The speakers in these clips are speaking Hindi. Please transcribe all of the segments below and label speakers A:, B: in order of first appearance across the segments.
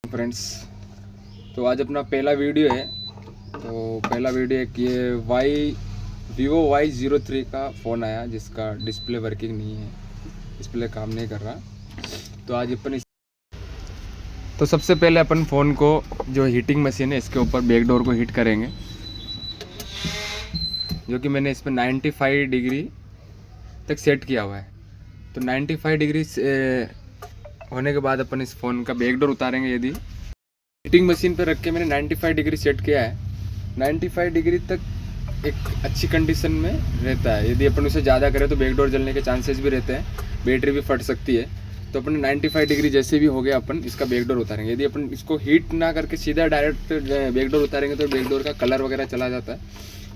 A: फ्रेंड्स, तो आज अपना पहला वीडियो है। तो पहला वीडियो एक ये वीवो Y03 का फ़ोन आया जिसका डिस्प्ले वर्किंग नहीं है, डिस्प्ले काम नहीं कर रहा। तो आज तो सबसे पहले अपन फ़ोन को जो हीटिंग मशीन है इसके ऊपर बैक डोर को हीट करेंगे, जो कि मैंने इसमें 95 डिग्री तक सेट किया हुआ है। तो 95 डिग्री होने के बाद अपन इस फ़ोन का बैक डोर उतारेंगे। यदि हीटिंग मशीन पे रख के मैंने 95 डिग्री सेट किया है, 95 डिग्री तक एक अच्छी कंडीशन में रहता है। यदि अपन उसे ज़्यादा करें तो बैक डोर जलने के चांसेस भी रहते हैं, बैटरी भी फट सकती है। तो अपन 95 डिग्री जैसे भी हो गया अपन इसका बैक डोर उतारेंगे। यदि अपन इसको हीट ना करके सीधा डायरेक्ट बैक डोर उतारेंगे तो बैक डोर का कलर वगैरह चला जाता है।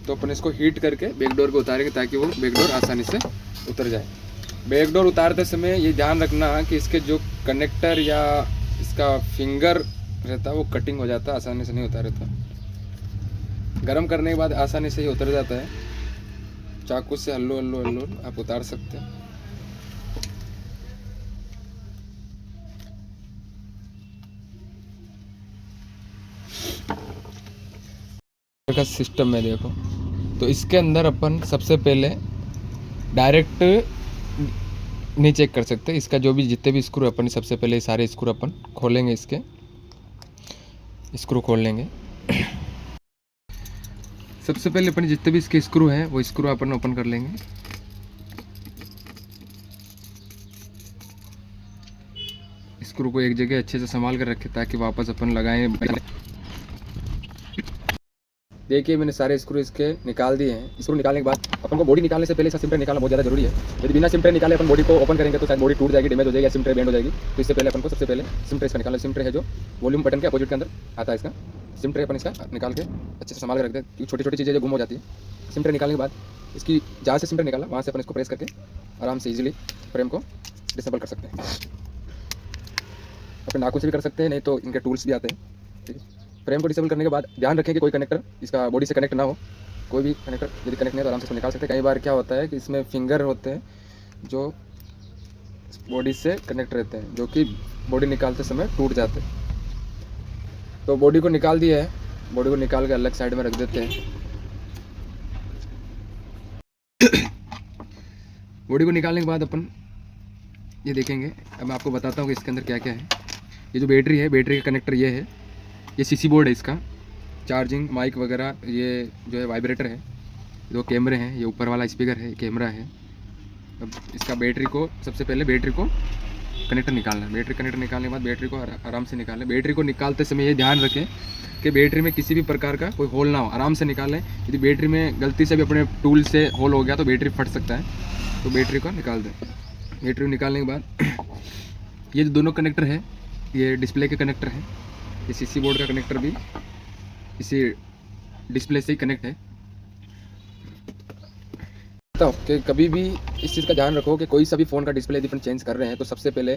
A: तो अपन इसको हीट करके बैक डोर को उतारेंगे ताकि वो बैक डोर आसानी से उतर जाए। बैक डोर उतारते समय ये ध्यान रखना कि इसके जो कनेक्टर या इसका फिंगर रहता है वो कटिंग हो जाता है, आसानी से नहीं उतार रहता। गरम करने के बाद आसानी से ही उतर जाता है। चाकू से हल्लो हल्लो हल्लो आप उतार सकते हैं। का सिस्टम में देखो, तो इसके अंदर अपन सबसे पहले डायरेक्ट नहीं चेक कर सकते। इसका जो भी जितने भी स्क्रू अपन सबसे पहले सारे स्क्रू अपन खोलेंगे, इसके स्क्रू खोल लेंगे। सबसे पहले अपन जितने भी इसके स्क्रू हैं वो स्क्रू अपन ओपन कर लेंगे। स्क्रू को एक जगह अच्छे से संभाल कर रखें ताकि वापस अपन लगाएं। देखिए मैंने सारे स्क्रू इसके निकाल दिए हैं। स्क्रू निकालने के बाद अपन को बॉडी निकालने से पहले इसका सिम ट्रे निकालना बहुत ज़्यादा जरूरी है। यदि बिना सिम ट्रे निकाले अपन बॉडी को ओपन करेंगे तो शायद बॉडी टूट जाएगी, डैमेज हो जाएगी या सिम ट्रे बेंड हो जाएगी। तो इससे पहले अपन को सबसे पहले सिम ट्रे इसका निकालना। सिम ट्रे है जो वॉल्यूम बटन के अपोजिट के अंदर आता है। इसका सिम ट्रे अपन इसका निकाल के अच्छे से संभाल कर रखते हैं क्योंकि छोटी छोटी चीज़ें जो गुम हो जाती है। सिम ट्रे निकालने के बाद इसकी जहाँ से सिम ट्रे निकाला वहाँ से अपन इसको प्रेस करके आराम से ईजिली फ्रेम को डिसेबल कर सकते हैं। अपने नाखून से भी कर सकते हैं, नहीं तो इनके टूल्स भी आते हैं। ठीक है, फ्रेम को डिसेबल करने के बाद ध्यान रखें कि कोई कनेक्टर इसका बॉडी से कनेक्ट ना हो। कोई भी कनेक्टर यदि कनेक्ट नहीं है तो आराम से इसको निकाल सकते हैं। कई बार क्या होता है कि इसमें फिंगर होते हैं जो बॉडी से कनेक्ट रहते हैं, जो कि बॉडी निकालते समय टूट जाते हैं। तो बॉडी को निकाल दिया है, बॉडी को निकाल के अलग साइड में रख देते हैं। बॉडी को निकालने के बाद अपन ये देखेंगे। अब मैं आपको बताता हूँ कि इसके अंदर क्या क्या है। ये जो बैटरी है, बैटरी का कनेक्टर ये है, ये सीसी बोर्ड है इसका, चार्जिंग माइक वगैरह, ये जो है वाइब्रेटर है, दो कैमरे हैं, ये ऊपर वाला स्पीकर है, कैमरा है। अब इसका बैटरी को सबसे पहले बैटरी को कनेक्टर निकालना है। बैटरी कनेक्टर निकालने के बाद बैटरी को आराम से निकालें। बैटरी को निकालते समय ये ध्यान रखें कि बैटरी में किसी भी प्रकार का कोई होल ना हो, आराम से निकालें। यदि बैटरी में गलती से भी अपने टूल से होल हो गया तो बैटरी फट सकता है। तो बैटरी को निकाल दें। बैटरी को निकालने के बाद ये जो दोनों कनेक्टर है ये डिस्प्ले के कनेक्टर हैं। ये सीसी बोर्ड का कनेक्टर भी इसी डिस्प्ले से ही कनेक्ट है। कि कभी भी इस चीज़ का ध्यान रखो कि कोई सा भी फ़ोन का डिस्प्ले यदि अपन चेंज कर रहे हैं तो सबसे पहले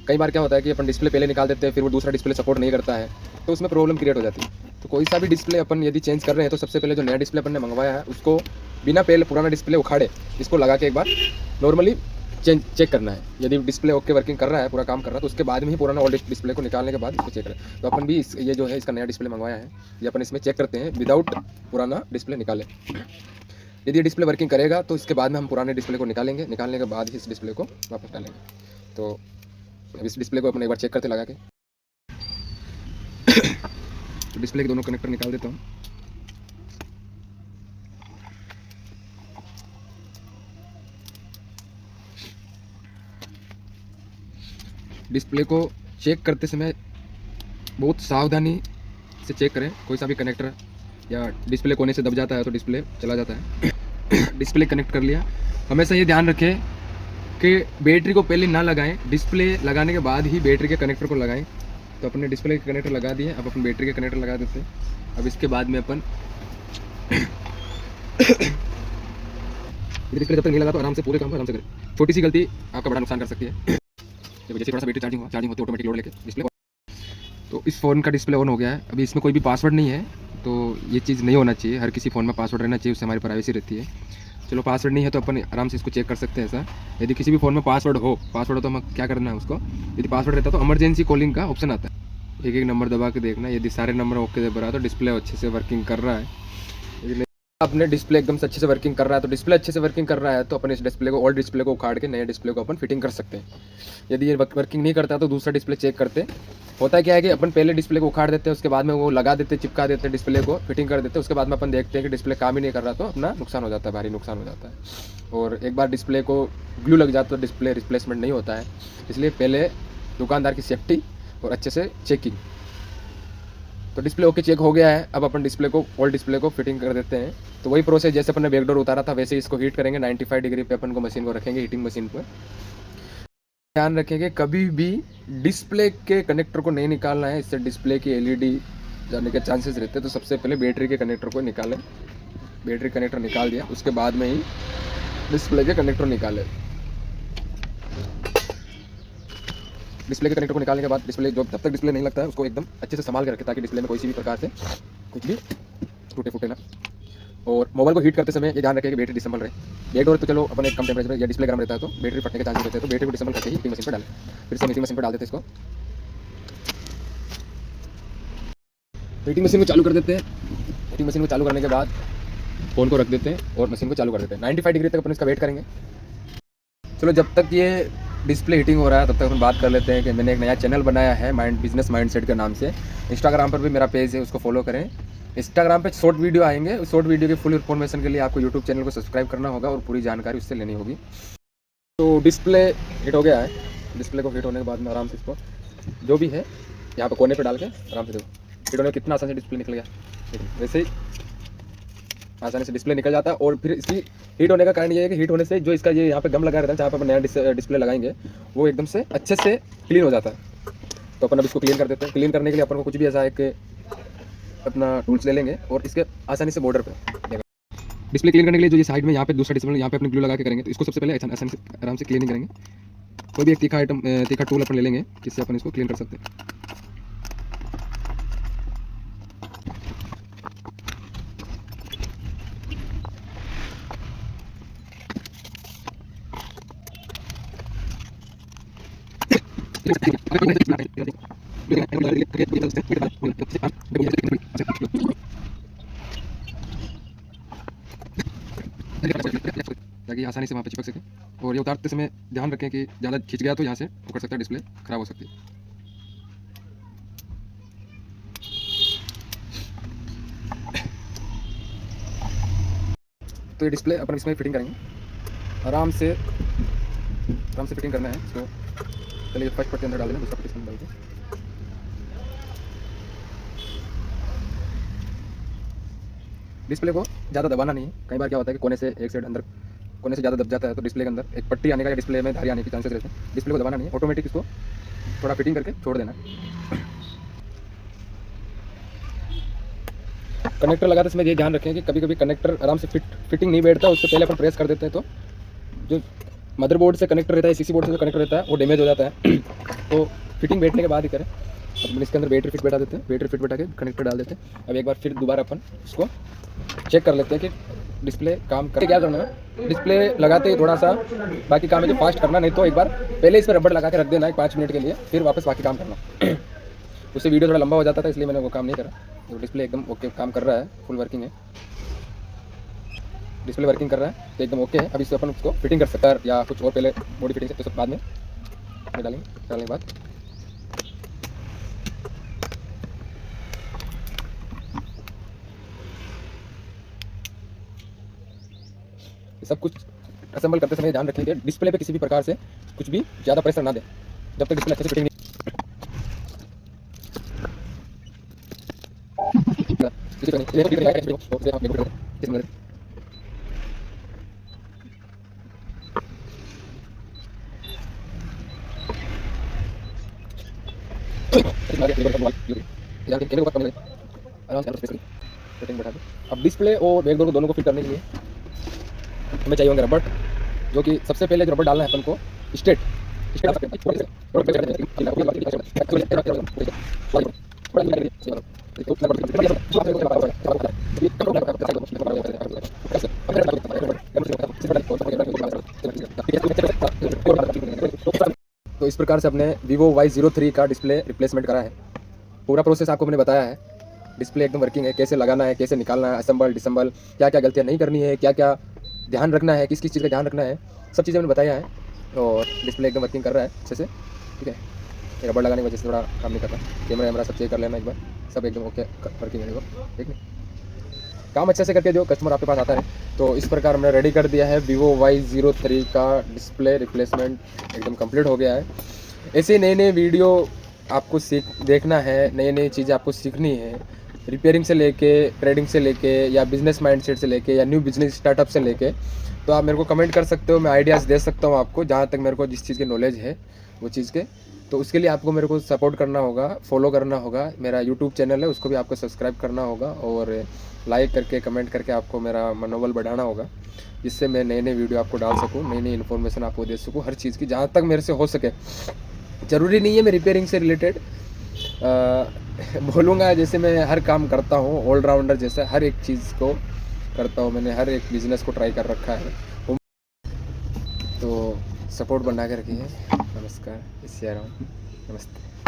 A: कई बार क्या होता है कि अपन डिस्प्ले पहले निकाल देते हैं, फिर वो दूसरा डिस्प्ले सपोर्ट नहीं करता है, तो उसमें प्रॉब्लम क्रिएट हो जाती है। तो कोई सा भी डिस्प्ले अपन यदि चेंज कर रहे हैं तो सबसे पहले जो नया डिस्प्ले अपन ने मंगवाया है उसको बिना पहले पुराना डिस्प्ले उखाड़े इसको लगा के एक बार नॉर्मली चेक करना है। यदि डिस्प्ले ओके वर्किंग कर रहा है, पूरा काम कर रहा है, तो उसके बाद में ही पुराना ओल्ड डिस्प्ले को निकालने के बाद इसको चेक करें। तो अपन भी ये जो है इसका नया डिस्प्ले मंगवाया है, ये अपन इसमें चेक करते हैं विदाउट पुराना डिस्प्ले निकाले। यदि ये डिस्प्ले वर्किंग करेगा तो इसके बाद में हम पुराने डिस्प्ले को निकालेंगे, निकालने के बाद ही इस डिस्प्ले को वापस डालेंगे। तो अब इस डिस्प्ले को अपन एक बार चेक करते लगा के। तो डिस्प्ले के दोनों कनेक्टर निकाल देता हूँ। डिस्प्ले को चेक करते समय बहुत सावधानी से चेक करें। कोई सा भी कनेक्टर या डिस्प्ले कोने से दब जाता है तो डिस्प्ले चला जाता है। डिस्प्ले कनेक्ट कर लिया। हमेशा ये ध्यान रखें कि बैटरी को पहले ना लगाएं, डिस्प्ले लगाने के बाद ही बैटरी के कनेक्टर को लगाएं। तो अपने डिस्प्ले के कनेक्टर लगा दिए, अब अपन बैटरी के कनेक्टर लगा देते हैं। अब इसके बाद में अपन डिस्प्ले जब तक नहीं लगा तो आराम से पूरे काम को आराम से करें। छोटी सी गलती आपका बड़ा नुकसान कर सकती है। जैसे थोड़ा सा बैटरी चार्जिंग होती है ऑटोमेटिक लोड लेके डिस्प्ले। तो इस फ़ोन का डिस्प्ले ऑन हो गया है। अभी इसमें कोई भी पासवर्ड नहीं है, तो ये चीज़ नहीं होना चाहिए। हर किसी फ़ोन में पासवर्ड रहना चाहिए, उससे हमारी प्राइवेसी रहती है। चलो पासवर्ड नहीं है तो अपन आराम से इसको चेक कर सकते हैं। ऐसा यदि किसी भी फ़ोन में पासवर्ड हो तो हमें क्या करना है उसको, यदि पासवर्ड रहता है तो इमरजेंसी कॉलिंग का ऑप्शन आता है, एक एक नंबर दबा के देखना, यदि सारे नंबर ओके से भरा तो डिस्प्ले अच्छे से वर्किंग कर रहा है। यदि अपने डिस्प्ले एकदम से अच्छे से वर्किंग कर रहा है तो डिस्प्ले अच्छे से वर्किंग कर रहा है तो अपन इस डिस्प्ले को, ओल्ड डिस्प्ले को उखाड़ के नए डिस्प्ले को अपन फिटिंग कर सकते हैं। यदि ये वर्किंग नहीं करता तो दूसरा डिस्प्ले चेक करते। होता क्या है कि अपन पहले डिस्प्ले को उखाड़ देते हैं, उसके बाद में वो लगा देते, चिपका देते डिस्प्ले को, फिटिंग कर देते, उसके बाद में अपन देखते हैं कि डिस्प्ले काम ही नहीं कर रहा तो अपना नुकसान हो जाता है, भारी नुकसान हो जाता है। और एक बार डिस्प्ले को ग्लू लग जाता तो डिस्प्ले रिप्लेसमेंट नहीं होता है। इसलिए पहले दुकानदार की सेफ्टी और अच्छे से चेकिंग। तो डिस्प्ले ओके चेक हो गया है, अब अपन डिस्प्ले को, ओल्ड डिस्प्ले को फिटिंग कर देते हैं। तो वही प्रोसेस जैसे अपन ने बैकडोर उतारा था वैसे ही इसको हीट करेंगे। 95 डिग्री पे अपन को मशीन को रखेंगे, हीटिंग मशीन पर। ध्यान रखेंगे कभी भी डिस्प्ले के कनेक्टर को नहीं निकालना है, इससे डिस्प्ले की एलईडी जाने के चांसेस रहते हैं। तो सबसे पहले बैटरी के कनेक्टर को निकालें। बैटरी कनेक्टर निकाल दिया, उसके बाद में ही डिस्प्ले के कनेक्टर निकालें। डिस्प्ले के कनेक्टर को निकालने के बाद डिस्प्ले, जो जब तक डिस्प्ले नहीं लगता है उसको एकदम अच्छे से संभाल के रखें ताकि डिस्प्ले में कोई सी भी प्रकार से कुछ भी टूटे फूटे ना। और मोबाइल को हीट करते समय ये ध्यान रखें कि बैटरी डिसम्बल रहे। बैकडोर तो चलो अपन एक कम टेम्परेचर या डिस्प्ले गर्म रहता है तो बैटरी फटने के चांसेस रहते हैं, तो बैटरी को डिसम्बल करके ही हीटिंग मशीन पर डालें। फिर से हीटिंग मशीन पर डाल देते हैं इसको। हीटिंग मशीन को चालू कर देते हैं। हीटिंग मशीन को चालू करने के बाद फ़ोन को रख देते हैं और मशीन को चालू कर देते हैं। 95 डिग्री तक अपन इसका वेट करेंगे। चलो जब तक ये डिस्प्ले हीटिंग हो रहा है तब तक हम बात कर लेते हैं कि मैंने एक नया चैनल बनाया है बिजनेस माइंडसेट के नाम से। इंस्टाग्राम पर भी मेरा पेज है, उसको फॉलो करें। इंस्टाग्राम पे शॉर्ट वीडियो आएंगे, उस शॉर्ट वीडियो की फुल इन्फॉर्मेशन के लिए आपको यूट्यूब चैनल को सब्सक्राइब करना होगा और पूरी जानकारी उससे लेनी होगी। तो डिस्प्ले हिट हो गया है। डिस्प्ले को हिट होने के बाद में आराम से इसको जो भी है यहाँ पर कोने पे डाल के आराम से देखो हिट होने में कितना आसानी से डिस्प्ले निकल गया। वैसे ही आसानी से डिस्प्ले निकल जाता है। और फिर इसकी हीट होने का कारण ये है कि हीट होने से जो इसका ये यहाँ पे गम लगा रहता है, जहाँ पर नया डिस्प्ले लगाएंगे वो एकदम से अच्छे से क्लीन हो जाता है। तो अपन अब इसको क्लीन कर देते हैं। क्लीन करने के लिए अपन को कुछ भी ऐसा एक अपना टूल्स ले लेंगे और इसके आसानी से बॉर्डर पे डिस्प्ले क्लीन करने के लिए जो ये साइड में यहाँ पे दूसरा डिस्प्ले यहाँ पे अपने ग्लू लगा के करेंगे। तो इसको सबसे पहले आसानी से आराम से क्लीनिंग करेंगे। कोई भी एक तीखा टूल अपन ले लेंगे जिससे अपन इसको क्लीन कर सकते हैं। ताकि आसानी से वहाँ पे चिपक सके। और ये उतारते समय ध्यान रखें कि ज़्यादा खिंच गया तो यहाँ से उखड़ सकता है, डिस्प्ले खराब हो सकती है। तो ये डिस्प्ले अपन इसमें फिटिंग करेंगे। आराम से फिटिंग करना है इसको। पहले फर्स्ट पट्टी अंदर डाल देना, दूसरा पट्टी इसमें डाल दें। डिस्प्ले को ज़्यादा दबाना नहीं है। कई बार क्या होता है कि कोने से एक साइड अंदर, कोने से ज़्यादा दब जाता है तो डिस्प्ले के अंदर एक पट्टी आने का या डिस्प्ले में धारी आने के चांसेस रहते हैं। डिस्प्ले को दबाना नहीं है, ऑटोमेटिक इसको थोड़ा फिटिंग करके छोड़ देना। कनेक्टर लगाते समय ये ध्यान रखें कि कभी कभी कनेक्टर आराम से फिटिंग नहीं बैठता, उससे पहले अपन प्रेस कर देते हैं तो जो मदरबोर्ड से कनेक्टर रहता है, सीसी बोर्ड से जो कनेक्टर रहता है वो डैमेज हो जाता है। तो फिटिंग बैठने के बाद ही करें। अब इसके अंदर बैटरी फिट बैठा देते हैं। बैटरी फिट बैठा के कनेक्टर डाल देते हैं। अब एक बार फिर दोबारा अपन इसको चेक कर लेते हैं कि डिस्प्ले काम करके। क्या करना है, डिस्प्ले लगाते ही थोड़ा सा बाकी काम है जो फास्ट करना, नहीं तो एक बार पहले इस पर रबड़ लगा के रख देना है 5 मिनट के लिए, फिर वापस बाकी काम करना। उससे वीडियो थोड़ा लंबा हो जाता था इसलिए मैंने वो काम नहीं करा। तो डिस्प्ले एकदम ओके काम कर रहा है, फुल वर्किंग है। डिस्प्ले वर्किंग कर रहा है तो एकदम ओके है। अब इससे अपन उसको फिटिंग कर सकते हैं या कुछ और पहले बॉडी फिटिंग से, तो सब बाद में डालेंगे। डालने के बाद सब कुछ असेंबल करते समय ध्यान रखेंगे डिस्प्ले पे किसी भी प्रकार से कुछ भी ज़्यादा प्रेशर ना दें जब तक डिस्प्ले अच्छे से फिटिंग नहीं। अब डिस्प्ले और बैकडोर को दोनों को फिट करने के लिए हमें चाहिए होंगे रबड़, जो कि सबसे पहले जो रबड़ डालना है अपन को स्ट्रेट तो इस प्रकार से अपने Vivo Y03 का डिस्प्ले रिप्लेसमेंट करा है।
B: पूरा प्रोसेस आपको मैंने बताया है। डिस्प्ले एकदम वर्किंग है, कैसे लगाना है, कैसे निकालना है, असेंबल डिसम्बल, क्या क्या गलतियाँ नहीं करनी है, क्या क्या ध्यान रखना है, किस किस चीज़ का ध्यान रखना है, सब चीज़ें मैंने बताया है। और डिस्प्ले एकदम वर्किंग कर रहा है अच्छे से, ठीक है। ये रबड़ लगाने की वजह से थोड़ा काम नहीं कर रहा। कैमरा वैमरा सब चेक कर लेना एक बार, सब एकदम ओके वर्किंग है देखो, ठीक है। काम अच्छे से करके जो कस्टमर आपके पास आता है। तो इस प्रकार हमने रेडी कर दिया है Vivo Y03 का डिस्प्ले रिप्लेसमेंट, एकदम कंप्लीट हो गया है। ऐसे नए नए वीडियो आपको देखना है, नई नई चीज़ें आपको सीखनी है, रिपेयरिंग से लेके, ट्रेडिंग से लेके, या बिजनेस माइंडसेट से लेके, या न्यू बिजनेस स्टार्टअप से लेके, तो आप मेरे को कमेंट कर सकते हो। मैं आइडियाज़ दे सकता हूँ आपको, जहाँ तक मेरे को जिस चीज़ की नॉलेज है वो चीज़ के। तो उसके लिए आपको मेरे को सपोर्ट करना होगा, फॉलो करना होगा। मेरा यूट्यूब चैनल है, उसको भी आपको सब्सक्राइब करना होगा, और लाइक करके कमेंट करके आपको मेरा मनोबल बढ़ाना होगा, जिससे मैं नए नए वीडियो आपको डाल सकूँ, नई नई इन्फॉर्मेशन आपको दे सकूँ, हर चीज़ की जहाँ तक मेरे से हो सके। ज़रूरी नहीं है मैं रिपेयरिंग से रिलेटेड बोलूँगा, जैसे मैं हर काम करता हूँ, ऑलराउंडर जैसा हर एक चीज़ को करता हूँ, मैंने हर एक बिज़नेस को ट्राई कर रखा है। तो सपोर्ट बना के रखिए। नमस्कार, इस नमस्ते।